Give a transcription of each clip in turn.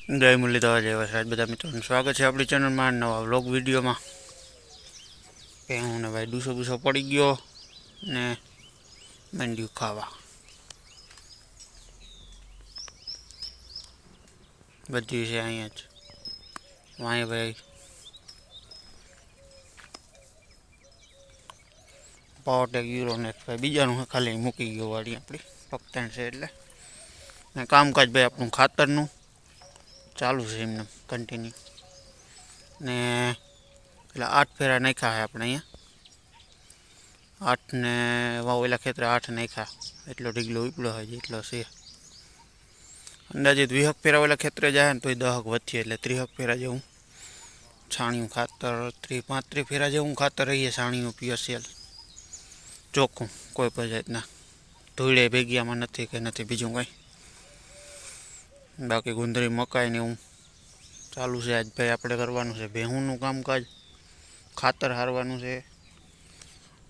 જય મુરલીધર જય વસરાજ બધા મિત્રોનું સ્વાગત છે આપણી ચેનલમાં નવા વ્લોગ વિડીયોમાં. કે હું ને ભાઈ ડૂસો પડી ગયો ને મંડ્યું ખાવા. બધી છે અહીંયા જ વાંય ભાઈ પાવરટેક યુરોનેટ ભાઈ બીજાનું ખાલી મૂકી ગયો વાળી આપણી ફક્ત છે એટલે ને કામકાજ ભાઈ આપણું ખાતરનું ચાલુ છે એમને કન્ટિન્યુ ને એટલે 8 ફેરા નાખ્યા છે આપણે અહીંયા 8 ને ઓલા ખેતરે 8 નાખ્યા એટલો ઢીગલો ઉપડ્યો હોય એટલો છે અંદાજિત 20 ફેરા ઓલા ખેતરે જાય ને તો 10 વધીએ એટલે 30 ફેરા જેવું છાણિયું ખાતર 35 ફેરા જેવું ખાતર રહીએ છાણિયું પીએસએલ ચોખ્ખું કોઈ પણ જાતના ધૂળે ભેગિયામાં નથી કે નથી બીજું કંઈ. બાકી ગુંદરી મકાઈ ને એવું ચાલુ છે આજ ભાઈ આપણે કરવાનું છે ભેહુંનું કામકાજ ખાતર હારવાનું છે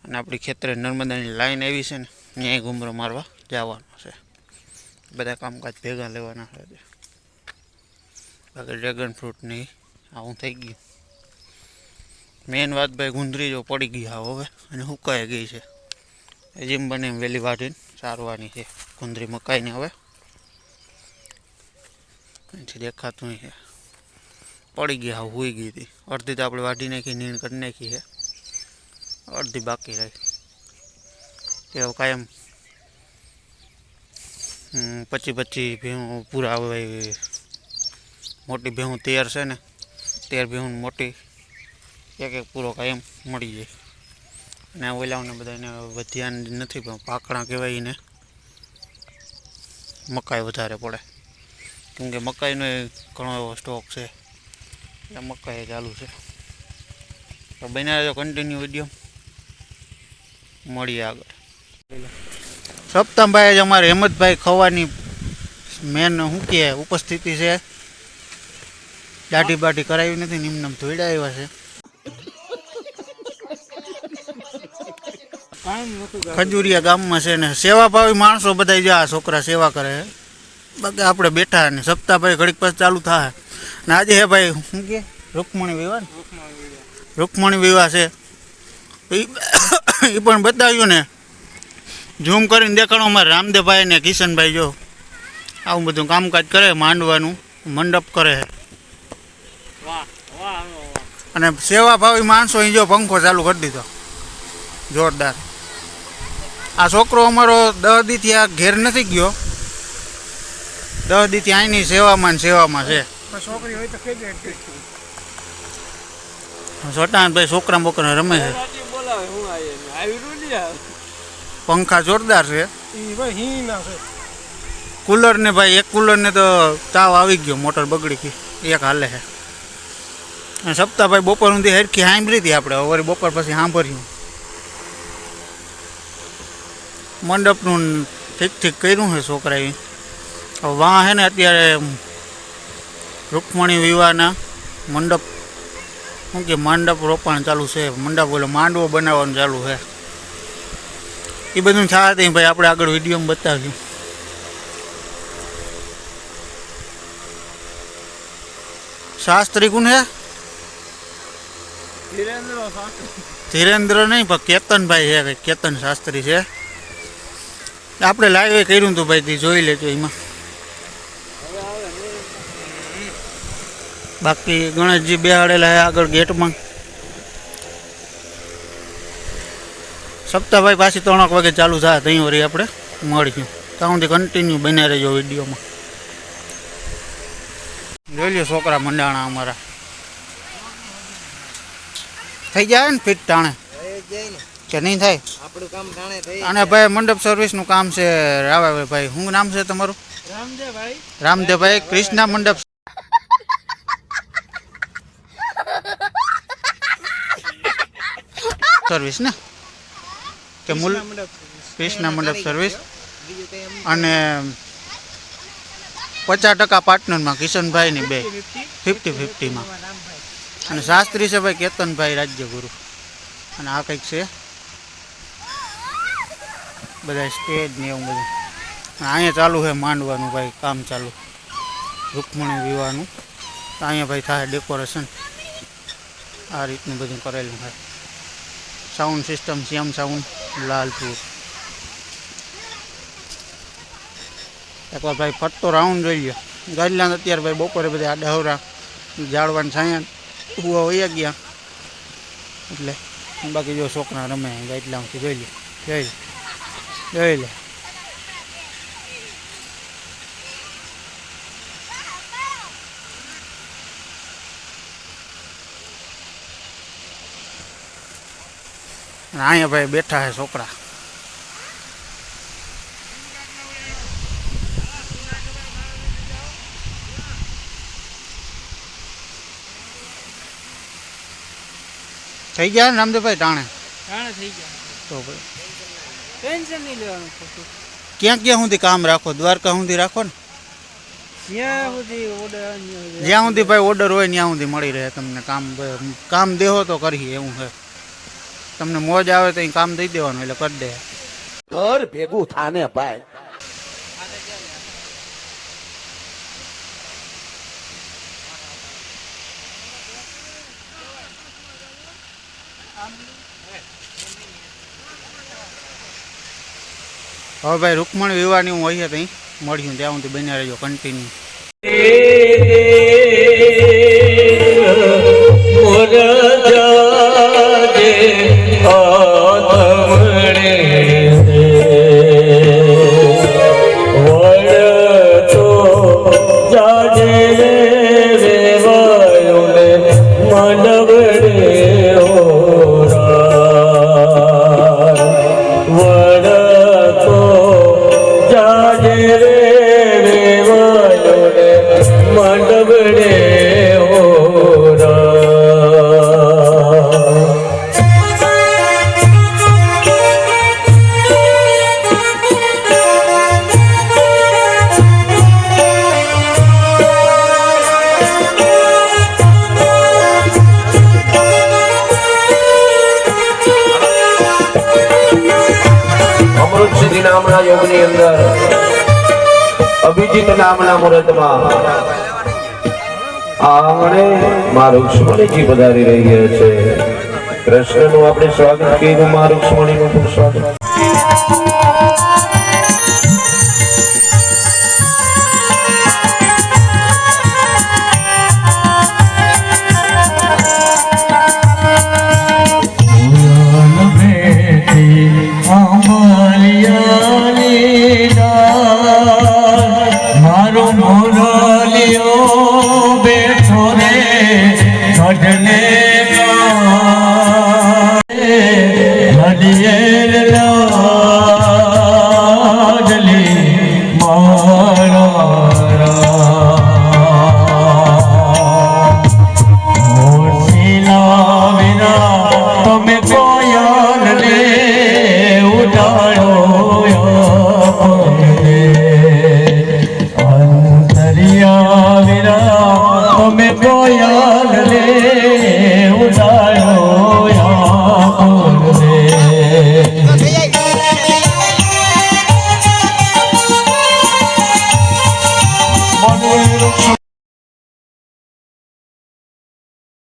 અને આપણી ખેતરે નર્મદાની લાઈન આવી છે ને ત્યાં ઘૂમરો મારવા જવાનો છે. બધા કામકાજ ભેગા લેવાના છે. બાકી ડ્રેગન ફ્રૂટની આવું થઈ ગયું. મેન વાત ભાઈ ગુંદરી જો પડી ગઈ હવે અને સુકાઈ ગઈ છે જેમ બને એમ વહેલી વાટીને સારવાની છે ગુંદરી મકાઈને. હવે અહીંથી દેખાતું છે પડી ગઈ હા હોઈ ગઈ હતી અડધી તો આપણે વાઢી નાખી નીણ કરી નાખી છે અડધી બાકી રહી તે કાયમ 25 ભેહું પૂરા હવે મોટી ભેહું 13 છે ને 13 ભેહું મોટી એક પૂરો કાયમ મળી જાય. અને ઓલાઓને બધાને વધ્યા નથી પણ પાકણા કહેવાય ને મકાઈ વધારે પડે કેમકે મકાઈનો ઘણો એવો સ્ટોક છે એટલે મકાઈ ચાલુ છે. તો બન્યા રહેજો કન્ટિન્યુ વિડીયો મળીએ આગળ. સપ્તમભાઈ જ અમારે હેમંતભાઈ ખવાની મેન શું કહે ઉપસ્થિતિ છે. દાઢી બાઢી કરાવી નથી નિમનમ ધોઈડા આવ્યા છે. ખજુરિયા ગામમાં છે ને સેવાભાવી માણસો બધા જ આ છોકરા સેવા કરે છે. બાકી આપણે બેઠા ને સપ્તાહભાઈ ઘડીક પછી ચાલુ થાય ને આજે હે ભાઈ શું કે રૂકમણી વિવાહ ને રૂકમણી વિવાહ છે એ પણ બતાવ્યું ને ઝૂમ કરીને દેખાડો. અમારે રામદેવભાઈ ને કિશનભાઈ જો આવું બધું કામકાજ કરે માંડવાનું મંડપ કરે અને સેવાભાવી માણસો અહીં જો પંખો ચાલુ કરી દીધો જોરદાર. આ છોકરો અમારો 10 દીથી આ ઘેર નથી ગયો 10 દીથી અહીંની સેવામાં છે. સોટાનભાઈ છોકરા બોકરા રમે છે. પંખા જોરદાર છે. કુલર ને ભાઈ એક કુલર ને તો તાવ આવી ગયો મોટર બગડી ગઈ એક હાલે છે. સપ્તાહભાઈ બપોર સુધી હેરખી સાંભળી હતી આપણે હવે બપોર પછી સાંભળ્યું. મંડપનું ઠીક કર્યું છે છોકરાએ. વાહ છે ને અત્યારે રૂકમણી વિવાહના મંડપ શું કે મંડપ રોપણ ચાલુ છે. મંડપ બોલો માંડવો બનાવવાનું ચાલુ છે. એ બધું થાય ભાઈ આપણે આગળ વિડીયોમાં બતાવ્યું. શાસ્ત્રી કોણ છે? ધીરેન્દ્ર નહીં પણ કેતનભાઈ છે. કેતન શાસ્ત્રી છે. આપણે લાઈવ કર્યું હતું ભાઈ જોઈ લેજો એમાં. બાકી ગણેશજી બેહાડેલા છે આગળ ગેટમાં. સપ્તાહભાઈ પાછી 3 વાગે ચાલુ થાય ત્યાં વળી આપણે મળીશું. ત્યાં સુધી કન્ટિન્યુ બન્યા રહેજો વિડીયોમાં. જોઈ લો છોકરા મંડાણા અમારા થઈ જાય ને ફિટ ટાણે કે નહીં થાય અને ભાઈ મંડપ સર્વિસનું કામ છે. રાવાભાઈ શું નામ છે તમારું? રામદેવભાઈ કૃષ્ણા મંડપ સર્વિસ ને કે મૂલ કૃષ્ણા મંડપ સર્વિસ અને 50% પાર્ટનરમાં કિશનભાઈની બે 50-50માં અને શાસ્ત્રી છે ભાઈ કેતનભાઈ રાજ્યગુરુ. અને આ કંઈક છે બધા સ્ટેજ ને એવું બધું અહીંયા ચાલુ છે માંડવાનું ભાઈ કામ ચાલુ. રૂકમણી વિવાહનું. અહીંયા ભાઈ થાય ડેકોરેશન. આ રીતનું બધું કરેલું છે. સાઉન્ડ સિસ્ટમ શ્યામ સાઉન્ડ લાલપુર. એકવાર ભાઈ ફરતો રાઉન્ડ જોઈ લો. ગાડલા અત્યારે ભાઈ બપોરે બધા આડા હવરા ઝાડવાન છાયા ઉવા વયા ગયા એટલે બાકી જો છોકરા રમે ગાડલામાંથી જોઈ લે જોઈ લે. અહીંયા ભાઈ બેઠા છે છોકરા. થઈ ગયા રામદેવભાઈ ટાણે થઈ ગયા તો ભાઈ ટેન્શન નહીં લેવાનું. ક્યાં ક્યાં સુધી કામ રાખો? દ્વારકા સુધી રાખો ને? જ્યાં સુધી ઓર્ડર જ્યાં સુધી ભાઈ ઓર્ડર હોય ત્યાં સુધી મળી રહે તમને કામ. કામ દેહો તો કરીએ એવું છે. તમને મોજ આવે તો અહીં કામ દઈ દેવાનું એટલે કરી દે. ઘર ભેગું થાને ભાઈ. હવે ભાઈ રૂકમણી વિવાહની હું હોય ત્યાં મળ્યું ત્યાં સુધી બન્યા રહેજો કન્ટિન્યુ. નામના યોગની અંદર અભિજીત નામના મુહૂર્તમાં આંગણે માં રુક્ષ્મણીજી પધારી રહ્યા છે. કૃષ્ણનું આપણે સ્વાગત કર્યું, માં રુક્ષ્મણીનું પણ સ્વાગત. લાડલી